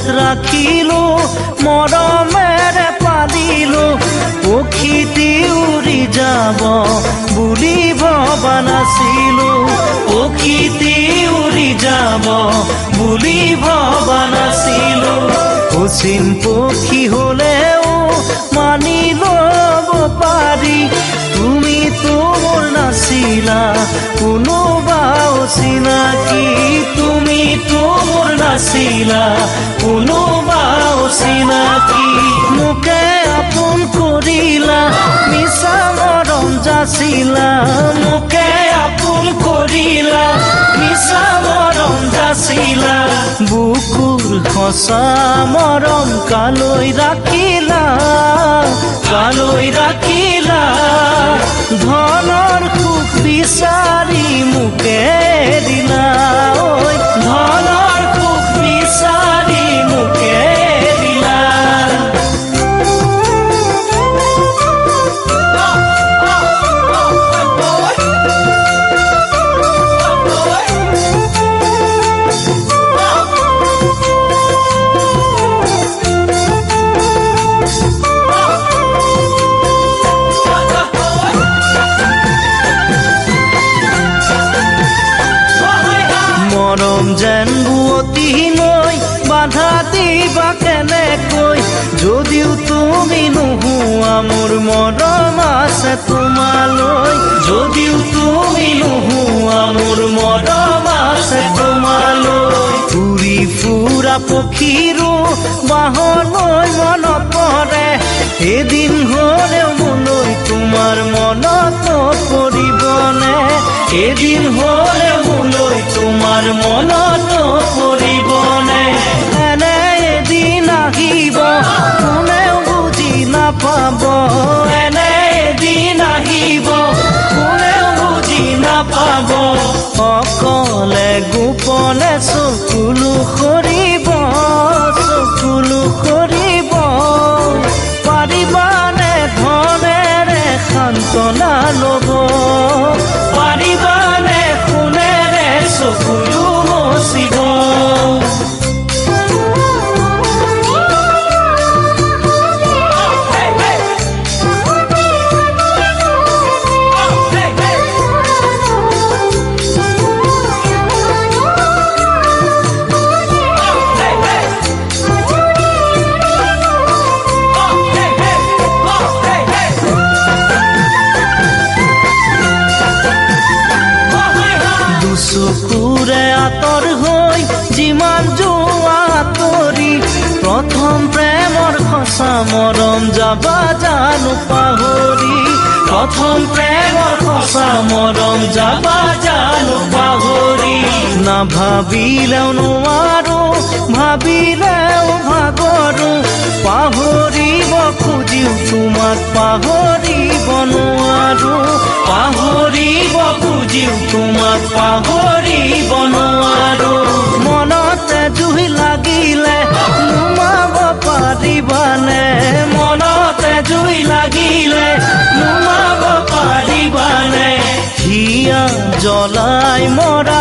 ৰাখিলো মৰমেৰে পালিলো পক্ষীটি উৰি যাব বুলি ভবা নাছিলো পক্ষীটি উৰি যাব বুলি ভবা নাছিলো অচিন পক্ষী হলেও মানি ল'ব পাৰি তুমিতো মোৰ নাছিলা কোনোবা অচিনাকি তুমিতো মোৰ নাছিলা কোনোবা অচিনাকি মোকে আপোন কৰিলা মিছা মৰম যাচিলা মোকে আপোন কৰিলা মিছা মৰম যাচিলা বুকুৰ সঁচা মৰম কালৈ ৰাখিলা ধনৰ সুখ বিচাৰি মোকে দিলা ঐ ধনৰ সুখ বিচাৰি মোকে দিলা মৰম যেন বুৱতী নৈ বাধা দিবা কেনেকৈ যদিও তুমি নোহোৱা মোৰ মৰম আছে তোমালৈ যদিও তুমি নোহোৱা মোৰ মৰম আছে তোমালৈ উৰি ফুৰা পক্ষীৰো বাহলৈ মনত পৰে এদিন হ'লেও মোলৈ তোমাৰ মনত পৰিবনে এদিন হ'লেও মোলৈ তোমাৰ মনত পৰিবনে এনে এদিন আহিব কোনেও বুজি নাপাব এনে এদিন আহিব কোনেও বুজি নাপাব অকলে গোপনে চকুলো সৰিব পাৰিবানে ধনেৰে সান্তনা ল'ব পাৰিবানে সোণেৰে চকুলো মচিব চকুৰে আঁতৰ হৈ যিমান যোৱা আঁতৰি প্ৰথম প্ৰেমৰ সঁচা মৰম যাবা জানো পাহৰি প্ৰথম প্ৰেমৰ সঁচা মৰম যাবা জানো পাহৰি নাভাবিলেও নোৱাৰো ভাবিলেও ভাগৰো পাহৰিব খুজিও তোমাক পাহৰিব নোৱাৰো পাহৰিব খুজিও তোমাক পাহৰিব নোৱাৰো মনতে জুই লাগিলে নুমাব পাৰিবানে মনতে জুই লাগিলে নুমাব পাৰিবানে হিয়া জ্বলাই মৰা